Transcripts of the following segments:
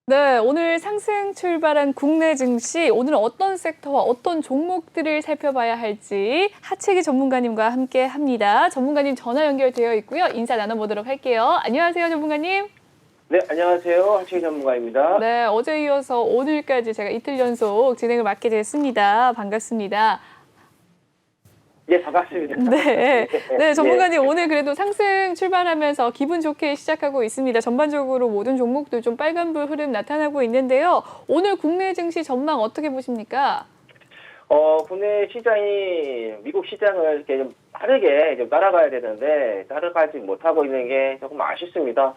네, 오늘 상승 출발한 국내 증시, 오늘은 어떤 섹터와 어떤 종목들을 살펴봐야 할지 하채기 전문가님과 함께 합니다. 전문가님 전화 연결되어 있고요. 인사 나눠보도록 할게요. 안녕하세요, 전문가님. 네, 안녕하세요. 한채희 전문가입니다. 네, 어제 이어서 오늘까지 제가 이틀 연속 진행을 맡게 됐습니다. 반갑습니다. 예, 반갑습니다. 네, 네, 예. 전문가님 오늘 그래도 상승 출발하면서 기분 좋게 시작하고 있습니다. 전반적으로 모든 종목들 좀 빨간불 흐름 나타나고 있는데요. 오늘 국내 증시 전망 어떻게 보십니까? 국내 시장이 미국 시장을 이렇게 좀 빠르게 좀 따라가야 되는데 따라가지 못하고 있는 게 조금 아쉽습니다.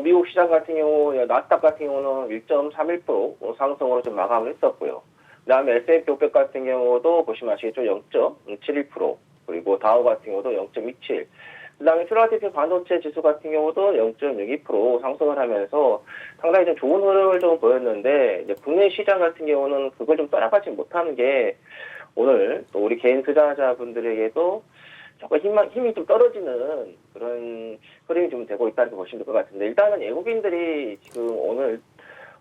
미국 시장 같은 경우, 나스닥 같은 경우는 1.31% 상승으로 좀 마감을 했었고요. 그다음에 S&P 500 같은 경우도 보시면 아시겠죠? 0.71%. 그리고 다우 같은 경우도 0.27. 그다음에 필라델피아 반도체 지수 같은 경우도 0.62% 상승을 하면서 상당히 좀 좋은 흐름을 좀 보였는데, 이제 국내 시장 같은 경우는 그걸 좀 따라가지 못하는 게 오늘 또 우리 개인 투자자분들에게도 조금 힘이 좀 떨어지는 그런 흐름이 좀 되고 있다고 보시면 될 것 같은데, 일단은 외국인들이 지금 오늘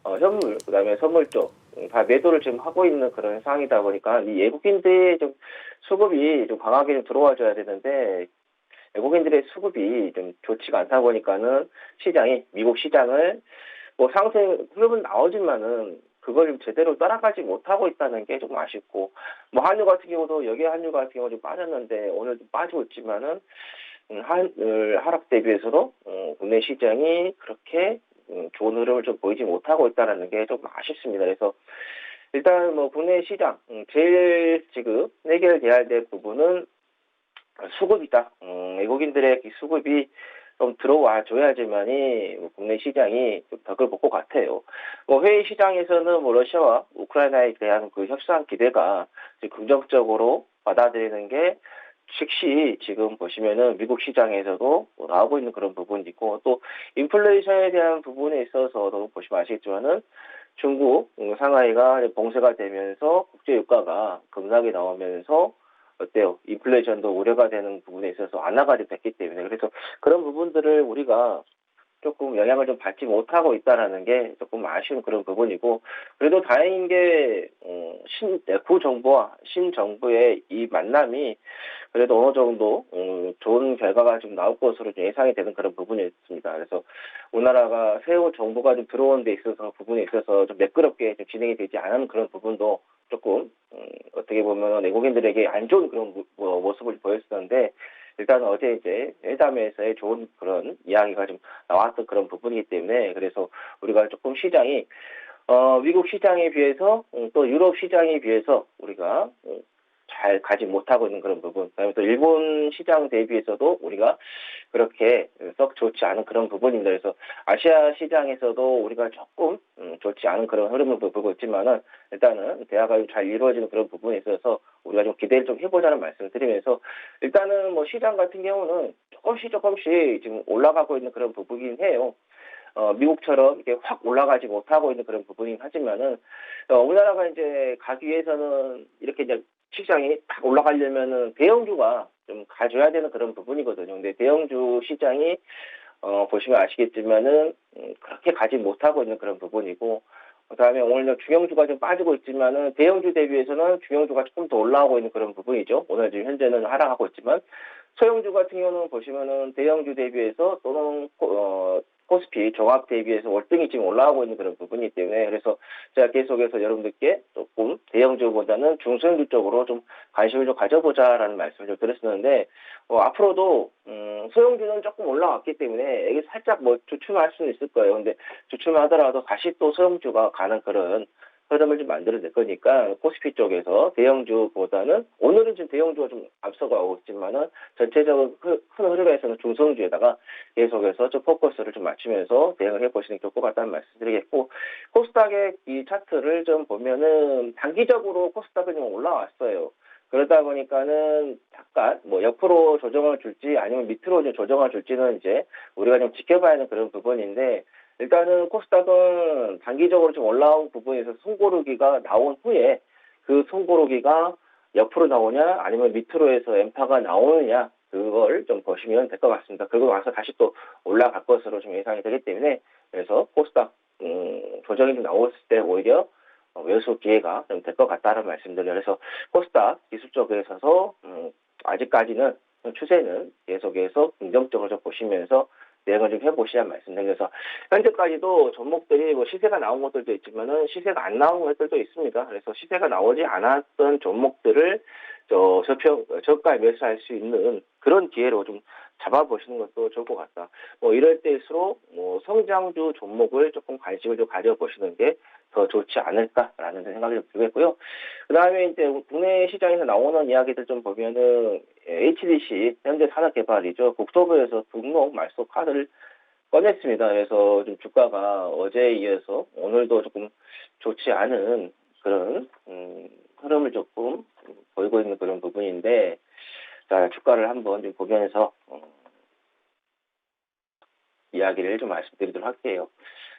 현물, 그다음에 선물 쪽 다 매도를 지금 하고 있는 그런 상황이다 보니까 이 외국인들의 좀 수급이 좀 강하게 좀 들어와 줘야 되는데, 외국인들의 수급이 좀 좋지가 않다 보니까는 시장이 미국 시장을 상승 흐름은 나오지만은 그걸 좀 제대로 따라가지 못하고 있다는 게 조금 아쉽고, 한유 같은 경우도 여기 한유 같은 경우 좀 빠졌는데 오늘 좀 빠지고 있지만은 하락 대비해서도 국내 시장이 그렇게 좋은 흐름을 좀 보이지 못하고 있다는 게 조금 아쉽습니다. 그래서 일단 국내 시장 제일 지금 해결돼야 될 부분은 수급이다. 외국인들의 수급이 좀 들어와 줘야지만이 국내 시장이 좀 덕을 볼 것 같아요. 해외 시장에서는 러시아와 우크라이나에 대한 그 협상 기대가 긍정적으로 받아들이는 게 즉시 지금 보시면은 미국 시장에서도 나오고 있는 그런 부분이고, 또 인플레이션에 대한 부분에 있어서도 보시면 아시겠지만은 중국 상하이가 봉쇄가 되면서 국제 유가가 급락이 나오면서 어때요? 인플레이션도 우려가 되는 부분에 있어서 완화가 됐기 때문에, 그래서 그런 부분들을 우리가 조금 영향을 좀 받지 못하고 있다라는 게 조금 아쉬운 그런 부분이고, 그래도 다행인 게 구정부와 신정부의 이 만남이 그래도 어느 정도 좋은 결과가 좀 나올 것으로 좀 예상이 되는 그런 부분이었습니다. 그래서 우리나라가 새로운 정부가 좀 들어오는 데 있어서 부분에 있어서 좀 매끄럽게 좀 진행이 되지 않은 그런 부분도 조금 어떻게 보면 외국인들에게 안 좋은 그런 모습을 보였었는데, 일단 어제 이제 회담에서의 좋은 그런 이야기가 좀 나왔던 그런 부분이기 때문에, 그래서 우리가 조금 시장이 미국 시장에 비해서 또 유럽 시장에 비해서 우리가 잘 가지 못하고 있는 그런 부분, 그다음에 또 일본 시장 대비해서도 우리가 그렇게 썩 좋지 않은 그런 부분입니다. 그래서 아시아 시장에서도 우리가 조금 좋지 않은 그런 흐름을 보고 있지만은, 일단은 대화가 잘 이루어지는 그런 부분에 있어서 우리가 좀 기대를 좀 해보자는 말씀을 드리면서, 일단은 시장 같은 경우는 조금씩 지금 올라가고 있는 그런 부분이긴 해요. 미국처럼 이렇게 확 올라가지 못하고 있는 그런 부분이긴 하지만은, 우리나라가 이제 가기 위해서는 이렇게 이제 시장이 딱 올라가려면은 대형주가 좀 가져야 되는 그런 부분이거든요. 근데 대형주 시장이 보시면 아시겠지만은 그렇게 가지 못하고 있는 그런 부분이고, 그다음에 오늘 중형주가 좀 빠지고 있지만은 대형주 대비해서는 중형주가 조금 더 올라오고 있는 그런 부분이죠. 오늘 지금 현재는 하락하고 있지만, 소형주 같은 경우는 보시면은 대형주 대비해서 또는 코스피 종합 대비해서 월등히 지금 올라가고 있는 그런 부분이기 때문에, 그래서 제가 계속해서 여러분들께 조금 대형주보다는 중소형주 쪽으로 좀 관심을 좀 가져보자라는 말씀을 좀 드렸었는데, 앞으로도 소형주는 조금 올라왔기 때문에 이게 살짝 주춤할 수는 있을 거예요. 근데 주춤하더라도 다시 또 소형주가 가는 그런 흐름을 좀 만들어낼 거니까, 코스피 쪽에서 대형주보다는 오늘은 지금 대형주가 좀 앞서가고 있지만은 전체적으로 큰 흐름에서는 중소형주에다가 계속해서 좀 포커스를 좀 맞추면서 대응을 해보시는 게 좋을 것 같다는 말씀드리겠고, 코스닥의 이 차트를 좀 보면은 단기적으로 코스닥은 좀 올라왔어요. 그러다 보니까는 잠깐 옆으로 조정을 줄지 아니면 밑으로 좀 조정을 줄지는 이제 우리가 좀 지켜봐야 하는 그런 부분인데, 일단은 코스닥은 단기적으로 좀 올라온 부분에서 손고르기가 나온 후에 그 손고르기가 옆으로 나오냐 아니면 밑으로 해서 엠파가 나오느냐, 그걸 좀 보시면 될 것 같습니다. 그리고 와서 다시 또 올라갈 것으로 좀 예상이 되기 때문에, 그래서 코스닥 조정이 좀 나왔을 때 오히려 매수 기회가 좀 될 것 같다는 말씀드려요. 그래서 코스닥 지수 쪽에 있어서 아직까지는 추세는 계속해서 긍정적으로 좀 보시면서 대응을 좀 해보시란 말씀드려서 현재까지도 종목들이 뭐 시세가 나온 것들도 있지만은 시세가 안 나온 것들도 있습니다. 그래서 시세가 나오지 않았던 종목들을 저가에 매수할 수 있는 그런 기회로 좀 잡아보시는 것도 좋을 것 같다. 뭐 이럴 때일수록 뭐 성장주 종목을 조금 관심을 좀 가져보시는 게 더 좋지 않을까라는 생각이 좀 들겠고요. 그 다음에 이제 국내 시장에서 나오는 이야기들 좀 보면은 HDC 현재 산업개발이죠. 국토부에서 등록 말소 카드를 꺼냈습니다. 그래서 좀 주가가 어제에 이어서 오늘도 조금 좋지 않은 그런 흐름을 조금 보이고 있는 그런 부분인데, 자 주가를 한번 좀 보면서 이야기를 좀 말씀드리도록 할게요.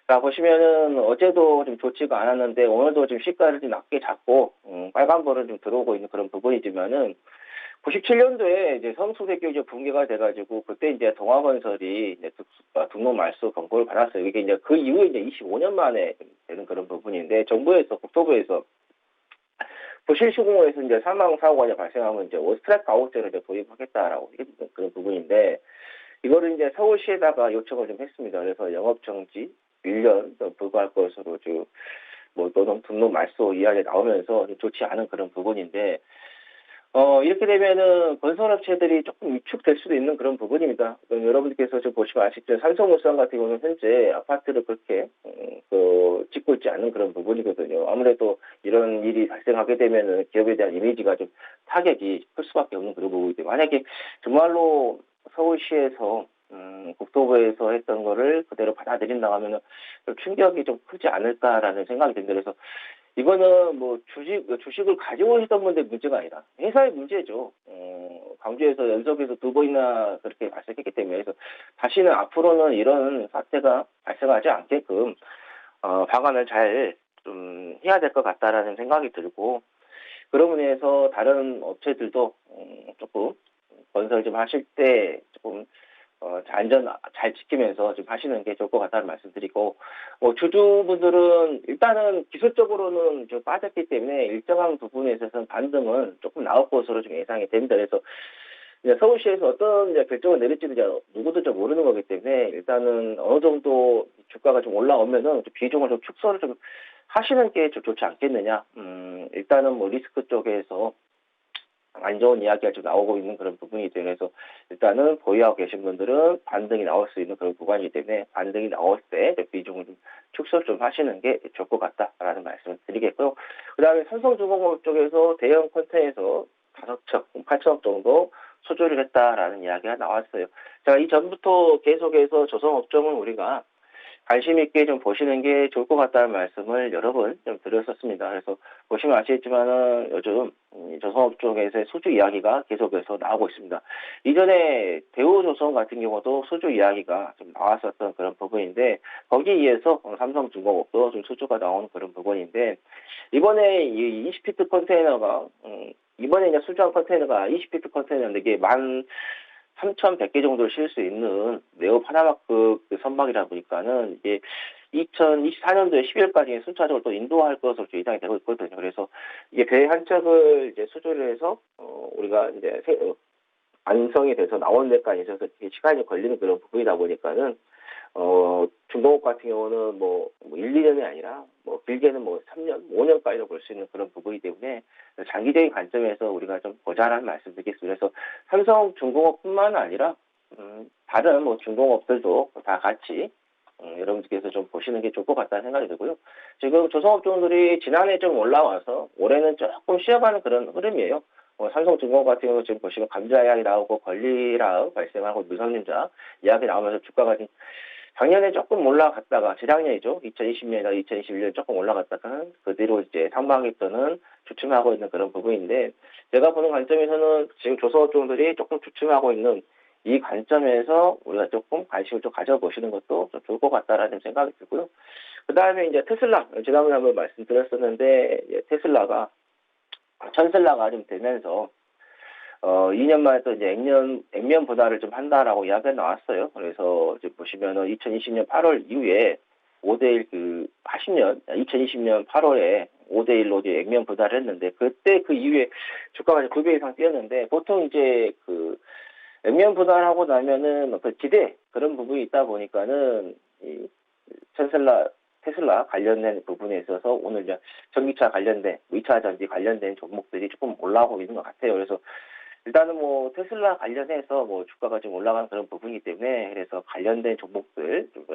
자, 보시면은 어제도 좀 좋지가 않았는데 오늘도 좀 시가를 좀 낮게 잡고 빨간불은 좀 들어오고 있는 그런 부분이지만은 97년도에 이제 성수대교 이제 붕괴가 돼가지고 그때 이제 동아건설이 이제 등록 말소 권고를 받았어요. 이게 이제 그 이후에 이제 25년 만에 되는 그런 부분인데 정부에서 국토부에서 부실 시공에서 이제 사망 사고가 이제 발생하면 이제 오스트라이크 아웃제를 이제 도입하겠다라고 그런 부분인데 이거를 이제 서울시에다가 요청을 좀 했습니다. 그래서 영업 정지 1년 불구할 것으로 뭐 또는 등록 말소 이야기 나오면서 좋지 않은 그런 부분인데 이렇게 되면은 건설업체들이 조금 위축될 수도 있는 그런 부분입니다. 여러분들께서 좀 보시면 아시죠? 삼성물산 같은 경우는 현재 아파트를 그렇게 짓고 있지 않은 그런 부분이거든요. 아무래도 이런 일이 발생하게 되면은 기업에 대한 이미지가 좀 타격이 클 수밖에 없는 그런 부분이기 때문에 만약에 정말로 서울시에서 국토부에서 했던 거를 그대로 받아들인다고 하면은 좀 충격이 좀 크지 않을까라는 생각이 듭니다. 그래서 이거는 뭐 주식을 가지고 있던 분들 문제가 아니라 회사의 문제죠. 광주에서 연속해서 2번이나 그렇게 발생했기 때문에 그래서 다시는 앞으로는 이런 사태가 발생하지 않게끔 방안을 잘 좀 해야 될 것 같다라는 생각이 들고 그런 의미에서 다른 업체들도 조금 건설 좀 하실 때 조금 안전 잘 지키면서 좀 하시는 게 좋을 것 같다는 말씀드리고, 주주분들은 일단은 기술적으로는 좀 빠졌기 때문에 일정한 부분에 있어서는 반등은 조금 나올 것으로 좀 예상이 됩니다. 그래서 이제 서울시에서 어떤 이제 결정을 내릴지는 이제 누구도 좀 모르는 거기 때문에 일단은 어느 정도 주가가 좀 올라오면은 좀 비중을 좀 축소를 좀 하시는 게 좀 좋지 않겠느냐. 일단은 뭐 리스크 쪽에서 안 좋은 이야기가 좀 나오고 있는 그런 부분이 되면서 일단은 보유하고 계신 분들은 반등이 나올 수 있는 그런 구간이기 때문에 반등이 나올 때 비중을 좀 축소 좀 하시는 게 좋을 것 같다라는 말씀을 드리겠고요. 그 다음에 삼성중공업 쪽에서 대형 컨테이너 5척, 8천억 정도 수주를 했다라는 이야기가 나왔어요. 자, 이전부터 계속해서 조선업종은 우리가 관심 있게 좀 보시는 게 좋을 것 같다는 말씀을 여러 번 좀 드렸었습니다. 그래서 보시면 아시겠지만은 요즘 조선업 쪽에서의 수주 이야기가 계속해서 나오고 있습니다. 이전에 대우조선 같은 경우도 수주 이야기가 좀 나왔었던 그런 부분인데 거기에 의해서 삼성중공업도 좀 수주가 나오는 그런 부분인데 이번에 이 20피트 컨테이너가 이번에 이제 수주한 컨테이너가 20피트 컨테이너인데 이게 3,100개 정도를 실 수 있는 네오 파나마급 선박이다 보니까는 이게 2024년도에 12월까지 순차적으로 또 인도할 것으로 예상이 되고 있거든요. 그래서 이게 배 한 척을 이제 수주를 해서 우리가 이제 완성이 돼서 나오는 데까지 있어서 시간이 걸리는 그런 부분이다 보니까는 중공업 같은 경우는 뭐 1, 2년이 아니라 뭐 길게는 뭐 3년, 5년까지도 볼 수 있는 그런 부분이기 때문에 장기적인 관점에서 우리가 좀 보자라는 말씀 드리겠습니다. 그래서 삼성중공업뿐만 아니라 다른 뭐 중공업들도 다 같이 여러분들께서 좀 보시는 게 좋을 것 같다는 생각이 들고요. 지금 조선업종들이 지난해 좀 올라와서 올해는 조금 쉬어가는 그런 흐름이에요. 삼성중공업 같은 경우 지금 보시면 감자 이야기 나오고 권리락 발생하고 미성년자 이야기 나오면서 주가가 지금 작년에 조금 올라갔다가 재작년이죠. 2020년이나 2021년 조금 올라갔다가 그 뒤로 이제 상반기부터는 주춤하고 있는 그런 부분인데 제가 보는 관점에서는 지금 조선업종들이 조금 주춤하고 있는 이 관점에서 우리가 조금 관심을 좀 가져보시는 것도 좀 좋을 것 같다라는 생각이 들고요. 그 다음에 이제 테슬라 지난번에 한번 말씀드렸었는데 테슬라가 천슬라가 좀 되면서 2년 만에 또 이제 액면 분할을 좀 한다라고 이야기가 나왔어요. 그래서 지금 보시면은 2020년 8월 이후에 5대1 2020년 8월에 5대1로 이제 액면 분할을 했는데, 그때 그 이후에 주가가 2배 이상 뛰었는데, 보통 이제 액면 분할하고 나면은 기대 그런 부분이 있다 보니까는 이 테슬라 관련된 부분에 있어서 오늘 이제 전기차 관련된 2차 전지 관련된 종목들이 조금 올라오고 있는 것 같아요. 그래서 일단은 뭐 테슬라 관련해서 뭐 주가가 좀 올라가는 그런 부분이기 때문에, 그래서 관련된 종목들 좀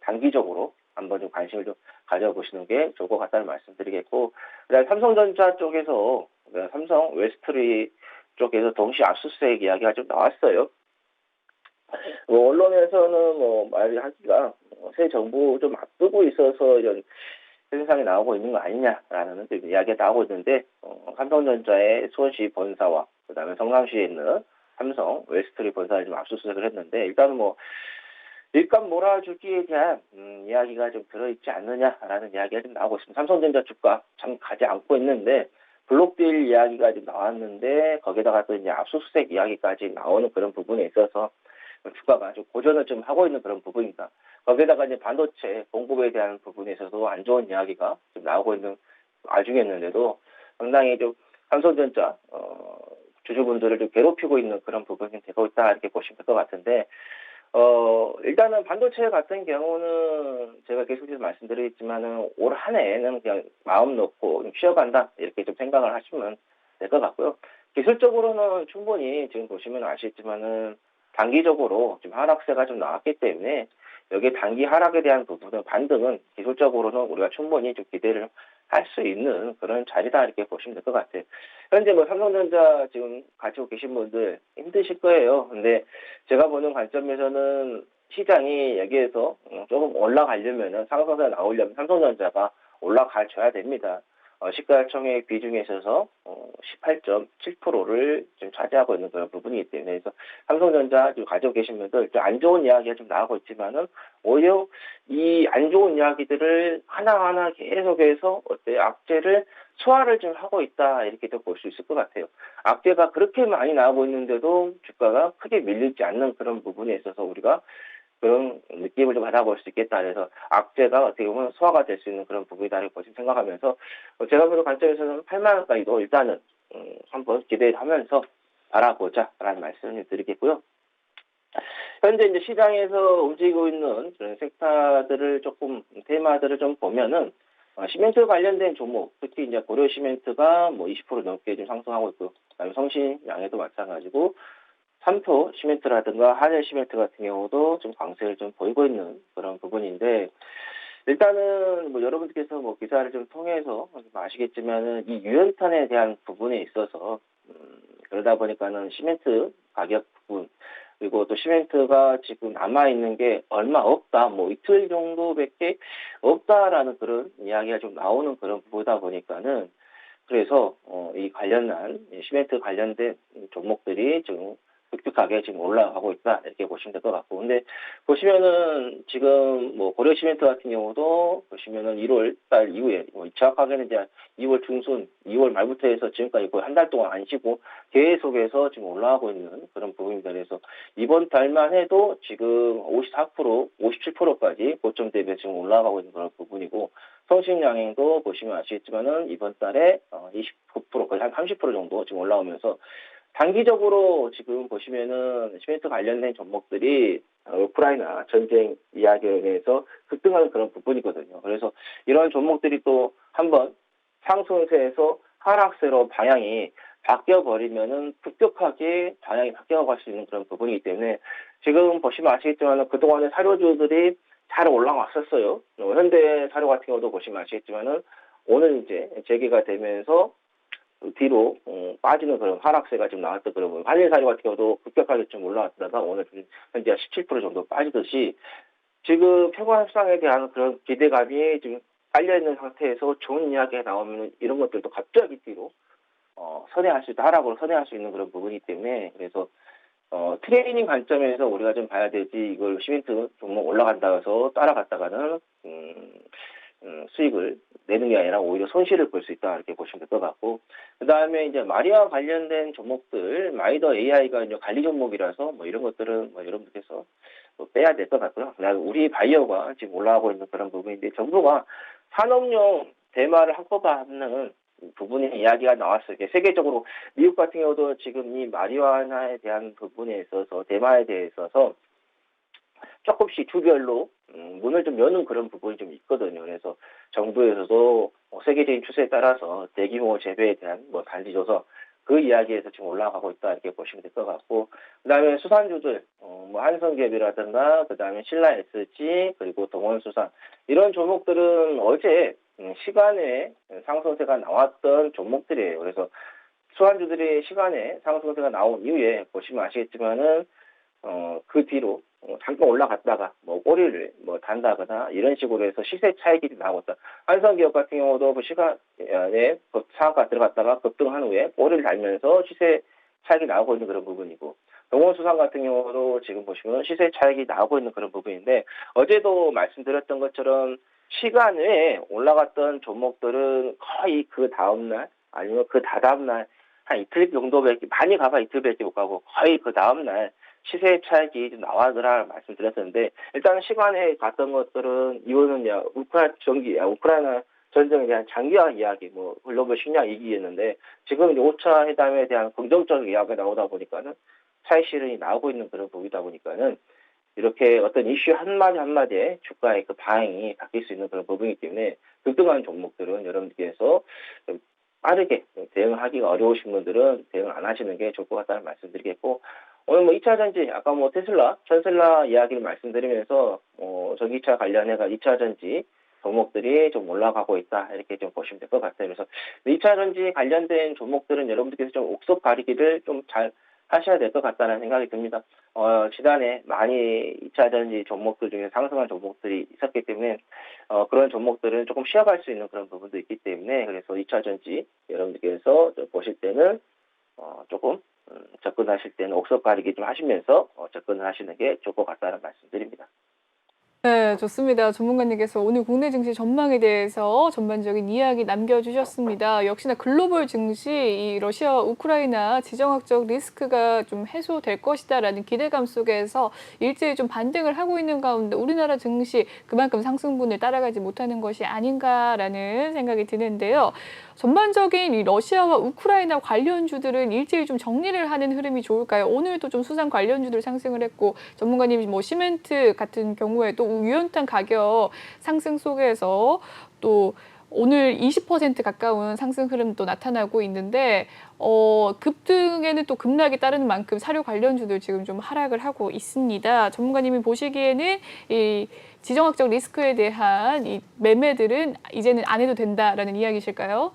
단기적으로 한번 좀 관심을 좀 가져보시는 게 좋을 것 같다는 말씀드리겠고, 그다음에 삼성전자 쪽에서 삼성 웰스트리 쪽에서 동시 압수수색 이야기가 좀 나왔어요. 언론에서는 말이 하기가 새 정부 좀 앞두고 있어서 이런 현상이 나오고 있는 거 아니냐라는 이야기가 나오고 있는데, 삼성전자의 수원시 본사와 그다음에 성남시에 있는 삼성 웰스트리 본사를 좀 압수수색을 했는데, 일단은 일감 몰아주기에 대한 이야기가 좀 들어있지 않느냐라는 이야기가 좀 나오고 있습니다. 삼성전자 주가 참 가지 않고 있는데, 블록딜 이야기가 좀 나왔는데, 거기다가 또 이제 압수수색 이야기까지 나오는 그런 부분에 있어서 주가가 좀 고전을 좀 하고 있는 그런 부분입니다. 거기다가 이제 반도체 공급에 대한 부분에 있어서 안 좋은 이야기가 좀 나오고 있는 와중이었는데도 상당히 좀 삼성전자 주주분들을 좀 괴롭히고 있는 그런 부분이 되고 있다, 이렇게 보시면 될 것 같은데, 일단은 반도체 같은 경우는 제가 계속해서 말씀드리겠지만은 올 한 해는 그냥 마음 놓고 좀 쉬어간다, 이렇게 좀 생각을 하시면 될 것 같고요. 기술적으로는 충분히 지금 보시면 아시겠지만은 단기적으로 좀 하락세가 좀 나왔기 때문에, 여기 단기 하락에 대한 부분은 반등은 기술적으로는 우리가 충분히 좀 기대를 할 수 있는 그런 자리다, 이렇게 보시면 될 것 같아요. 현재 삼성전자 지금 가지고 계신 분들 힘드실 거예요. 근데 제가 보는 관점에서는 시장이 여기에서 조금 올라가려면은, 상승세가 나오려면 삼성전자가 올라가줘야 됩니다. 시가총액 비중에 있어서 18.7%를 좀 차지하고 있는 그런 부분이기 때문에, 그래서 삼성전자 지금 가지고 계신 분들 좀 안 좋은 이야기가 좀 나오고 있지만은, 오히려 이 안 좋은 이야기들을 하나하나 계속해서 악재를 소화를 좀 하고 있다, 이렇게 좀 볼 수 있을 것 같아요. 악재가 그렇게 많이 나오고 있는데도 주가가 크게 밀리지 않는 그런 부분에 있어서 우리가 그런 느낌을 좀 받아볼 수 있겠다. 그래서 악재가 어떻게 보면 소화가 될 수 있는 그런 부분이다, 이렇게 생각하면서, 제가 보는 관점에서는 8만 원까지도 일단은 한번 기대하면서 바라보자라는 말씀을 드리겠고요. 현재 이제 시장에서 움직이고 있는 그런 섹터들을 조금, 테마들을 좀 보면은, 시멘트 관련된 종목, 특히 이제 고려 시멘트가 20% 넘게 좀 상승하고 있고, 그다음에 성신양해도 마찬가지고, 삼토 시멘트라든가 한일 시멘트 같은 경우도 좀 강세를 좀 보이고 있는 그런 부분인데, 일단은 여러분들께서 기사를 좀 통해서 아시겠지만은 이 유연탄에 대한 부분에 있어서 그러다 보니까는 시멘트 가격 부분, 그리고 또 시멘트가 지금 남아있는 게 얼마 없다, 이틀 정도밖에 없다라는 그런 이야기가 좀 나오는 그런 부분이다 보니까는, 그래서 이 관련한 시멘트 관련된 종목들이 지금 급격하게 지금 올라가고 있다, 이렇게 보시면 될 것 같고, 근데 보시면은 지금 고려 시멘트 같은 경우도 보시면은 1월 달 이후에 정확하게는 이제 2월 중순, 2월 말부터 해서 지금까지 거의 한 달 동안 안 쉬고 계속해서 지금 올라가고 있는 그런 부분입니다. 그래서 이번 달만 해도 지금 54%, 57%까지 고점 대비 지금 올라가고 있는 그런 부분이고, 성신양행도 보시면 아시겠지만은 이번 달에 29%, 거의 한 30% 정도 지금 올라오면서, 단기적으로 지금 보시면은 시멘트 관련된 종목들이 우크라이나 전쟁 이야기에 대해서 급등하는 그런 부분이거든요. 그래서 이런 종목들이 또 한번 상승세에서 하락세로 방향이 바뀌어버리면은 급격하게 방향이 바뀌어갈 수 있는 그런 부분이기 때문에, 지금 보시면 아시겠지만 그동안에 사료주들이 잘 올라왔었어요. 현대 사료 같은 경우도 보시면 아시겠지만은 오늘 이제 재개가 되면서 뒤로 빠지는 그런 하락세가 지금 나왔던 그런 부분. 한일사료 같은 경우도 급격하게 좀 올라왔다가 오늘 현재 17% 정도 빠지듯이, 지금 평화협상에 대한 그런 기대감이 지금 깔려있는 상태에서 좋은 이야기가 나오면 이런 것들도 갑자기 뒤로 선회할 수 있다, 하락으로 선회할 수 있는 그런 부분이기 때문에, 그래서 트레이닝 관점에서 우리가 좀 봐야 되지, 이걸 시멘트 종목 올라간다 해서 따라갔다가는 수익을 내는 게 아니라 오히려 손실을 볼 수 있다 이렇게 보시면 될 것 같고, 그 다음에 이제 마리와 관련된 종목들, 마이더 AI가 이제 관리 종목이라서 뭐 이런 것들은 뭐 여러분들께서 뭐 빼야 될 것 같고요. 그다음에 우리 바이오가 지금 올라가고 있는 그런 부분인데, 정부가 산업용 대마를 확보하는 부분의 이야기가 나왔어요. 이게 세계적으로 미국 같은 경우도 지금 이 마리화나에 대한 부분에 있어서, 대마에 대해 있어서 조금씩 주별로 문을 좀 여는 그런 부분이 좀 있거든요. 그래서 정부에서도 세계적인 추세에 따라서 대규모 재배에 대한 뭐 단지 줘서 그 이야기에서 지금 올라가고 있다 이렇게 보시면 될 것 같고, 그다음에 수산주들 뭐 한성기업이라든가 그다음에 신라 SG 그리고 동원수산 이런 종목들은 어제 시간에 상승세가 나왔던 종목들이에요. 그래서 수산주들의 시간에 상승세가 나온 이후에 보시면 아시겠지만은 그 뒤로 잠깐 올라갔다가 뭐 꼬리를 뭐 단다거나 이런 식으로 해서 시세 차익이 나오고 있다. 한성기업 같은 경우도 그 시간에 상한가 들어갔다가 급등한 후에 꼬리를 달면서 시세 차익이 나오고 있는 그런 부분이고, 동원수산 같은 경우도 지금 보시면 시세 차익이 나오고 있는 그런 부분인데, 어제도 말씀드렸던 것처럼 시간 외에 올라갔던 종목들은 거의 그 다음날 아니면 그 다다음날 한 이틀 정도밖에, 많이 가봐 이틀밖에 못 가고 거의 그 다음날 시세 차익이 좀 나와더라 말씀드렸었는데, 일단 시간에 갔던 것들은 이거는 우크라이나 전쟁에 대한 장기화 이야기, 뭐 글로벌 식량 위기였는데, 지금 이제 5차 회담에 대한 긍정적인 이야기가 나오다 보니까는 차익 실현이 나오고 있는 그런 부분이다 보니까는 이렇게 어떤 이슈 한마디 한마디에 주가의 그 방향이 바뀔 수 있는 그런 부분이기 때문에, 급등하는 종목들은 여러분들께서 좀 빠르게 대응하기가 어려우신 분들은 대응을 안 하시는 게 좋을 것 같다는 말씀드리겠고, 오늘 뭐 2차 전지, 아까 뭐 테슬라 이야기를 말씀드리면서 전기차 관련해가 2차 전지 종목들이 좀 올라가고 있다 이렇게 좀 보시면 될 것 같아요. 그래서 2차 전지 관련된 종목들은 여러분들께서 좀 옥석 가리기를 좀 잘 하셔야 될 것 같다는 생각이 듭니다. 지난해 많이 2차 전지 종목들 중에 상승한 종목들이 있었기 때문에 그런 종목들은 조금 쉬어갈 수 있는 그런 부분도 있기 때문에, 그래서 2차 전지 여러분들께서 좀 보실 때는 조금 접근하실 때는 옥석 가리기 좀 하시면서 접근을 하시는 게 좋을 것 같다는 말씀드립니다. 네, 좋습니다. 전문가님께서 오늘 국내 증시 전망에 대해서 전반적인 이야기 남겨주셨습니다. 역시나 글로벌 증시, 이 러시아와 우크라이나 지정학적 리스크가 좀 해소될 것이다라는 기대감 속에서 일제히 좀 반등을 하고 있는 가운데 우리나라 증시 그만큼 상승분을 따라가지 못하는 것이 아닌가라는 생각이 드는데요. 전반적인 이 러시아와 우크라이나 관련주들은 일제히 좀 정리를 하는 흐름이 좋을까요? 오늘도 좀 수산 관련주들 상승을 했고, 전문가님이 뭐 시멘트 같은 경우에도 유연탄 가격 상승 속에서 또 오늘 20% 가까운 상승 흐름도 나타나고 있는데, 급등에는 또 급락이 따르는 만큼 사료 관련주들 지금 좀 하락을 하고 있습니다. 전문가님이 보시기에는 이 지정학적 리스크에 대한 이 매매들은 이제는 안 해도 된다라는 이야기실까요?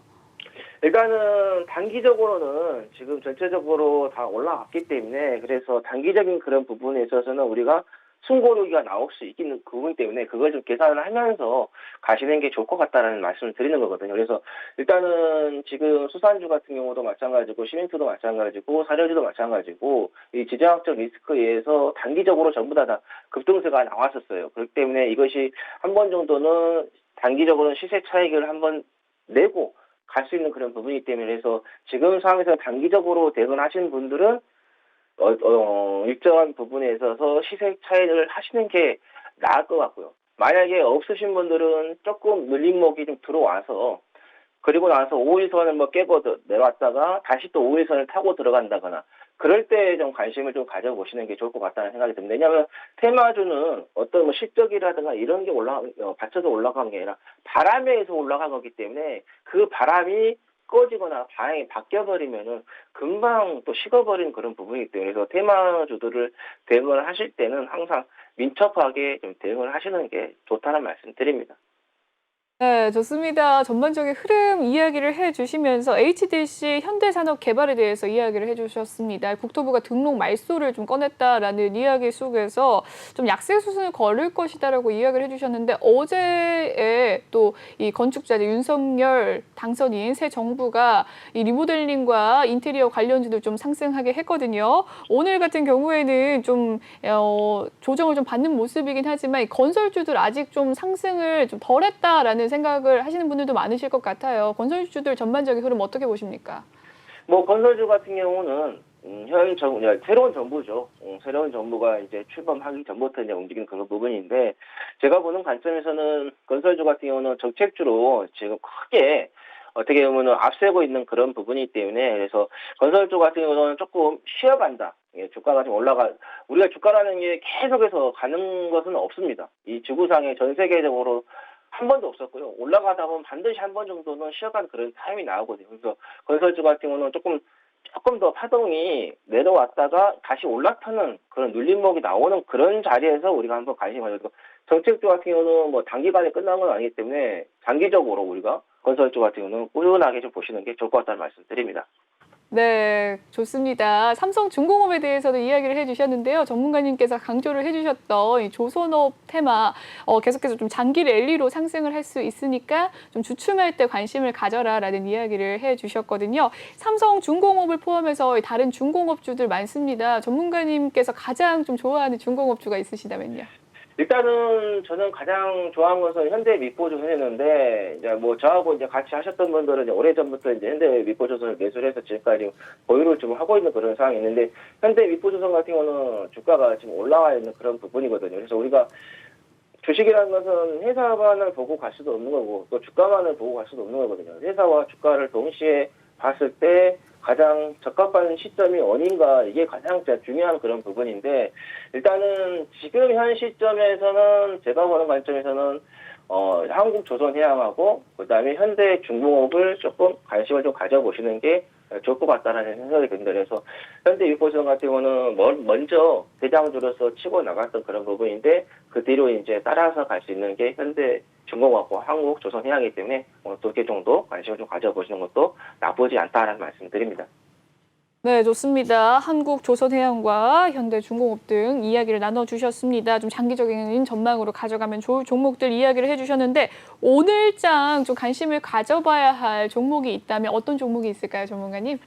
일단은 단기적으로는 지금 전체적으로 다 올라갔기 때문에, 그래서 단기적인 그런 부분에 있어서는 우리가 순고르기가 나올 수 있는 부분 때문에 그걸 좀 계산을 하면서 가시는 게 좋을 것 같다는 말씀을 드리는 거거든요. 그래서 일단은 지금 수산주 같은 경우도 마찬가지고 시멘트도 마찬가지고 사료주도 마찬가지고 이 지정학적 리스크에 의해서 단기적으로 전부 다 급등세가 나왔었어요. 그렇기 때문에 이것이 한 번 정도는 단기적으로는 시세 차익을 한번 내고 갈 수 있는 그런 부분이기 때문에, 그래서 지금 상황에서 단기적으로 대응하시는 분들은 일정한 부분에 있어서 시세 차익을 하시는 게 나을 것 같고요. 만약에 없으신 분들은 조금 눌림목이 좀 들어와서, 그리고 나서 5일선을 뭐 깨고 내려왔다가 다시 또 5일선을 타고 들어간다거나, 그럴 때 좀 관심을 좀 가져보시는 게 좋을 것 같다는 생각이 듭니다. 왜냐하면 테마주는 어떤 뭐 실적이라든가 이런 게 받쳐서 올라간 게 아니라 바람에 의해서 올라간 거기 때문에, 그 바람이 꺼지거나 방향이 바뀌어버리면은 금방 또 식어버리는 그런 부분이기 때문에, 그래서 테마주들을 대응을 하실 때는 항상 민첩하게 좀 대응을 하시는 게 좋다는 말씀 드립니다. 네, 좋습니다. 전반적인 흐름 이야기를 해주시면서 HDC 현대산업개발에 대해서 이야기를 해주셨습니다. 국토부가 등록 말소를 좀 꺼냈다라는 이야기 속에서 좀 약세 수순을 걸을 것이다라고 이야기를 해주셨는데, 어제에 또 이 건축자재 윤석열 당선인 새 정부가 이 리모델링과 인테리어 관련주들 좀 상승하게 했거든요. 오늘 같은 경우에는 좀 조정을 좀 받는 모습이긴 하지만 이 건설주들 아직 좀 상승을 좀 덜했다라는 않을까라는 생각을 하시는 분들도 많으실 것 같아요. 건설주들 전반적인 흐름 어떻게 보십니까? 뭐 건설주 같은 경우는 새로운 정부죠. 새로운 정부가 이제 출범하기 전부터 이제 움직이는 그런 부분인데 제가 보는 관점에서는 건설주 같은 경우는 정책주로 지금 크게 어떻게 보면 앞세고 있는 그런 부분이기 때문에 그래서 건설주 같은 경우는 조금 쉬어간다. 예, 주가가 좀 우리가 주가라는 게 계속해서 가는 것은 없습니다. 이 지구상에 전 세계적으로 한 번도 없었고요. 올라가다 보면 반드시 한 번 정도는 쉬어가는 그런 타임이 나오거든요. 그래서 건설주 같은 경우는 조금 더 파동이 내려왔다가 다시 올라타는 그런 눌림목이 나오는 그런 자리에서 우리가 한번 관심을 가지고 정책주 같은 경우는 뭐 단기간에 끝난 건 아니기 때문에 장기적으로 우리가 건설주 같은 경우는 꾸준하게 좀 보시는 게 좋을 것 같다는 말씀드립니다. 네, 좋습니다. 삼성중공업에 대해서도 이야기를 해주셨는데요. 전문가님께서 강조를 해주셨던 이 조선업 테마 계속해서 좀 장기 랠리로 상승을 할 수 있으니까 좀 주춤할 때 관심을 가져라라는 이야기를 해주셨거든요. 삼성중공업을 포함해서 다른 중공업주들 많습니다. 전문가님께서 가장 좀 좋아하는 중공업주가 있으시다면요. 일단은 저는 가장 좋아하는 것은 현대 미포조선이었는데 이제 뭐 저하고 이제 같이 하셨던 분들은 이제 오래전부터 이제 현대 미포조선을 매수해서 지금까지 보유를 좀 하고 있는 그런 상황이 있는데 현대 미포조선 같은 경우는 주가가 지금 올라와 있는 그런 부분이거든요. 그래서 우리가 주식이라는 것은 회사만을 보고 갈 수도 없는 거고 또 주가만을 보고 갈 수도 없는 거거든요. 회사와 주가를 동시에 봤을 때 가장 적합한 시점이 어딘가 이게 가장 중요한 그런 부분인데 일단은 지금 현 시점에서는 제가 보는 관점에서는 한국조선해양하고 그다음에 현대중공업을 조금 관심을 좀 가져보시는 게 좋을 것 같다라는 생각이 듭니다. 그래서 현대유포조선 같은 경우는 먼저 대장주로서 치고 나갔던 그런 부분인데 그 뒤로 이제 따라서 갈 수 있는 게 현대중공업과 한국조선해양이기 때문에 2개 정도 관심을 좀 가져보시는 것도 나쁘지 않다라는 말씀드립니다. 네, 좋습니다. 한국조선해양과 현대중공업 등 이야기를 나눠주셨습니다. 좀 장기적인 전망으로 가져가면 좋을 종목들 이야기를 해주셨는데 오늘장 좀 관심을 가져봐야 할 종목이 있다면 어떤 종목이 있을까요, 전문가님?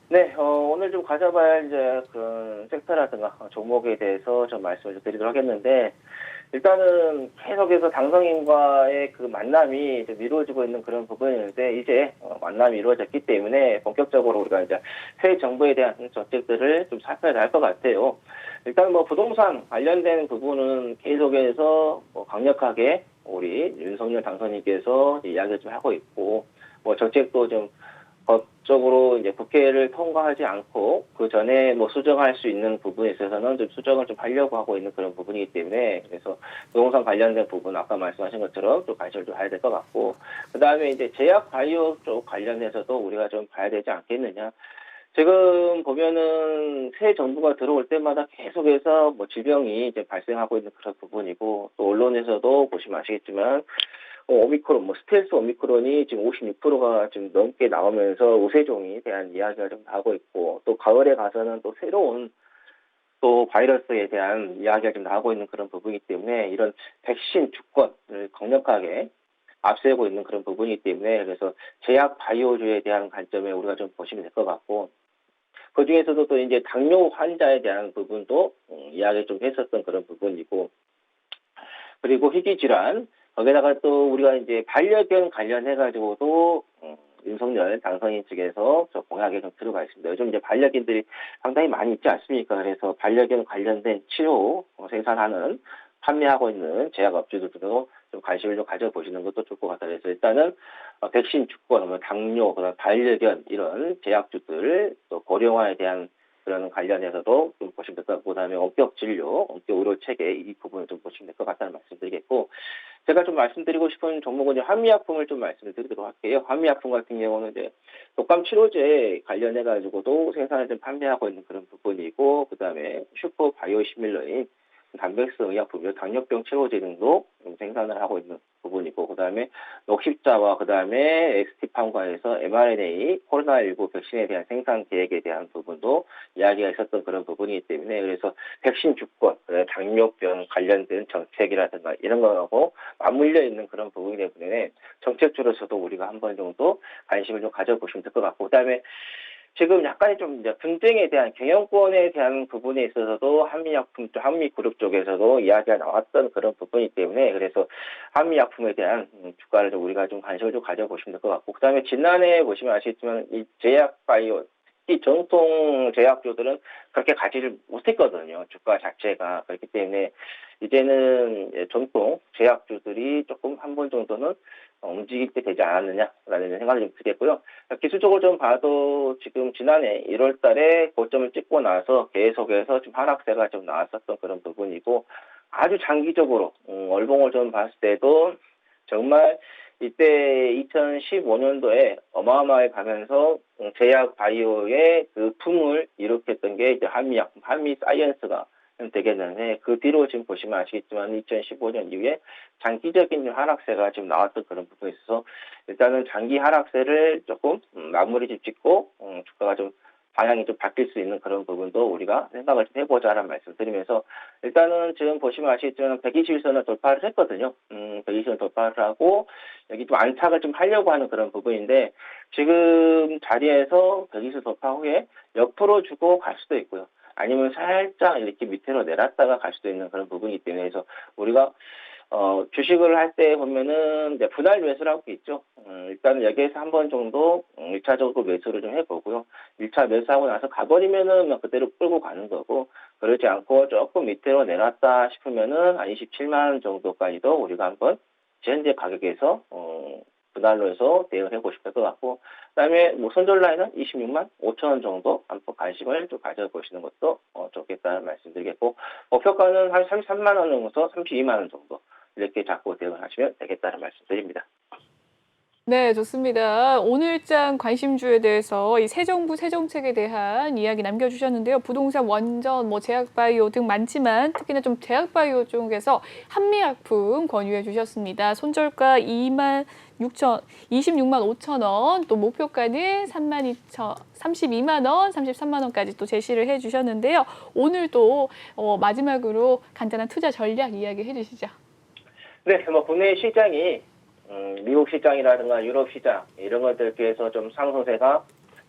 네, 오늘 좀 가져봐야 할 이제 그 섹터라든가 종목에 대해서 좀 말씀을 좀 드리도록 하겠는데 일단은 계속해서 당선인과의 그 만남이 이제 미루어지고 있는 그런 부분인데 이제 만남이 이루어졌기 때문에 본격적으로 우리가 이제 새 정부에 대한 정책들을 좀 살펴야 할 것 같아요. 일단 뭐 부동산 관련된 부분은 계속해서 강력하게 우리 윤석열 당선인께서 이야기를 좀 하고 있고 뭐 정책도 좀 법적으로 이제 국회를 통과하지 않고 그 전에 뭐 수정할 수 있는 부분에 있어서는 좀 수정을 좀 하려고 하고 있는 그런 부분이기 때문에 그래서 부동산 관련된 부분 아까 말씀하신 것처럼 좀 관심을 좀 봐야 될 것 같고 그 다음에 이제 제약 바이오 쪽 관련해서도 우리가 좀 봐야 되지 않겠느냐. 지금 보면은 새 정부가 들어올 때마다 계속해서 뭐 질병이 이제 발생하고 있는 그런 부분이고 또 언론에서도 보시면 아시겠지만 오미크론, 스텔스 오미크론이 지금 56%가 지금 넘게 나오면서 우세종에 대한 이야기가 좀 나오고 있고, 또 가을에 가서는 또 새로운 또 바이러스에 대한 이야기가 좀 나오고 있는 그런 부분이기 때문에 이런 백신 주권을 강력하게 앞세우고 있는 그런 부분이기 때문에 그래서 제약 바이오주에 대한 관점에 우리가 좀 보시면 될 것 같고, 그 중에서도 또 이제 당뇨 환자에 대한 부분도 이야기 좀 했었던 그런 부분이고, 그리고 희귀질환, 거기다가 또 우리가 이제 반려견 관련해가지고도 윤석열 당선인 측에서 저 공약에 좀 들어가 있습니다. 요즘 이제 반려견들이 상당히 많이 있지 않습니까? 그래서 반려견 관련된 치료 생산하는 판매하고 있는 제약업주들도 좀 관심을 좀 가져보시는 것도 좋을 것 같아요. 그래서 일단은 백신 주권, 당뇨, 그런 반려견 이런 제약주들 또 고령화에 대한 그런 관련해서도 좀 보시면 될 것 같고, 그다음에 원격 진료, 원격 의료 체계 이 부분을 좀 보시면 될 것 같다는 말씀드리겠고, 제가 좀 말씀드리고 싶은 종목은 이제 한미약품을 좀 말씀드리도록 할게요. 한미약품 같은 경우는 이제 독감 치료제 관련해 가지고도 생산을 좀 판매하고 있는 그런 부분이고, 그다음에 슈퍼 바이오 시밀러인 단백질 의약품, 당뇨병 치료제 등도 생산을 하고 있는 부분이고, 그다음에 녹십자와 그다음에 엑스티팜과에서 mRNA 코로나19 백신에 대한 생산 계획에 대한 부분도 이야기가 있었던 그런 부분이기 때문에 그래서 백신 주권, 당뇨병 관련된 정책이라든가 이런 거하고 맞물려 있는 그런 부분이기 때문에 정책주로서도 우리가 한 번 정도 관심을 좀 가져보시면 될 것 같고, 그다음에 지금 약간의 좀 이제 분쟁에 대한 경영권에 대한 부분에 있어서도 한미약품, 한미그룹 쪽에서도 이야기가 나왔던 그런 부분이기 때문에 그래서 한미약품에 대한 주가를 좀 우리가 좀 관심을 좀 가져보시면 될 것 같고 그다음에 지난해 보시면 아시겠지만 이 제약바이오 특히 전통 제약주들은 그렇게 가지를 못했거든요. 주가 자체가 그렇기 때문에 이제는 전통 제약주들이 조금 한 번 정도는 움직일 때 되지 않았느냐라는 생각이 좀 들겠고요. 기술적으로 좀 봐도 지금 지난해 1월 달에 고점을 찍고 나서 계속해서 좀 하락세가 좀 나왔었던 그런 부분이고 아주 장기적으로 월봉을 좀 봤을 때도 정말 이때 2015년도에 어마어마하게 가면서 제약 바이오의 그 붐을 일으켰던 게 이제 한미약품, 한미사이언스가 되겠는데 그 뒤로 지금 보시면 아시겠지만 2015년 이후에 장기적인 하락세가 지금 나왔던 그런 부분에 있어서 일단은 장기 하락세를 조금 마무리 좀 짓고 주가가 좀 방향이 좀 바뀔 수 있는 그런 부분도 우리가 생각을 좀 해보자라는 말씀 드리면서 일단은 지금 보시면 아시겠지만 121선을 돌파를 했거든요. 120선 돌파를 하고 여기 좀 안착을 좀 하려고 하는 그런 부분인데 지금 자리에서 120선 돌파 후에 옆으로 주고 갈 수도 있고요. 아니면 살짝 이렇게 밑으로 내렸다가 갈 수도 있는 그런 부분이기 때문에 그래서 우리가 주식을 할 때 보면은 이제 분할 매수를 하고 있죠. 일단은 여기에서 한 번 정도 1차적으로 매수를 좀 해보고요. 1차 매수하고 나서 가버리면은 그대로 끌고 가는 거고 그러지 않고 조금 밑으로 내놨다 싶으면은 한 27만 원 정도까지도 우리가 한번 현재 가격에서 분할로 해서 대응해 보실 것 같고 그다음에 뭐 손절 라인은 26만 5천 원 정도 한번 관심을 좀 가져보시는 것도 좋겠다는 말씀드리겠고 목표가는 한 33만 원 정도 32만 원 정도 이렇게 잡고 대응하시면 되겠다는 말씀드립니다. 네, 좋습니다. 오늘장 관심주에 대해서 이 새 정부 새 정책에 대한 이야기 남겨주셨는데요. 부동산, 원전, 뭐 제약바이오 등 많지만 특히나 좀 제약바이오 쪽에서 한미약품 권유해 주셨습니다. 손절가 26만 5천 원, 또 목표가는 32만 원, 33만 원까지 또 제시를 해 주셨는데요. 오늘도 마지막으로 간단한 투자 전략 이야기 해 주시죠. 네, 뭐 국내 시장이 미국 시장이라든가 유럽 시장 이런 것들에 비해서 좀 상승세가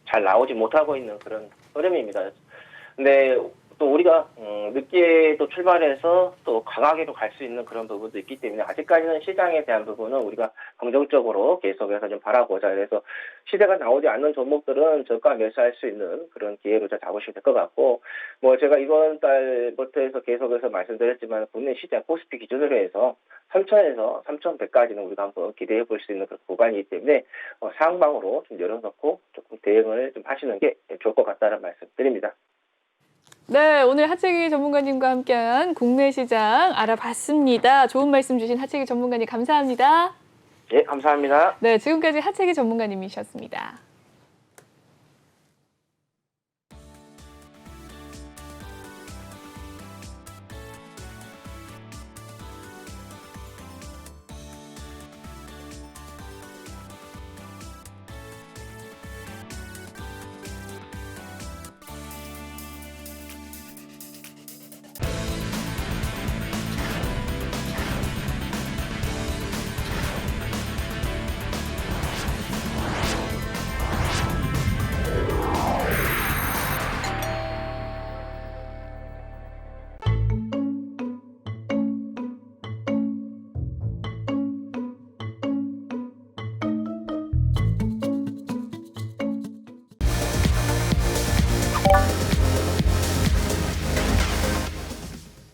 잘 나오지 못하고 있는 그런 흐름입니다. 근데 또 우리가 늦게 또 출발해서 또 강하게도 갈 수 있는 그런 부분도 있기 때문에 아직까지는 시장에 대한 부분은 우리가 긍정적으로 계속해서 좀 바라보자. 그래서 시세가 나오지 않는 종목들은 저가 매수할 수 있는 그런 기회로 잡으시면 될 것 같고 뭐 제가 이번 달부터 해서 계속해서 말씀드렸지만 국내 시장 코스피 기준으로 해서 3,000에서 3,100까지는 우리가 한번 기대해 볼 수 있는 그런 구간이기 때문에 상방으로 좀 열어놓고 조금 대응을 좀 하시는 게 좋을 것 같다는 말씀 드립니다. 네, 오늘 하채기 전문가님과 함께한 국내 시장 알아봤습니다. 좋은 말씀 주신 하채기 전문가님 감사합니다. 예, 감사합니다. 네, 지금까지 하채기 전문가님이셨습니다.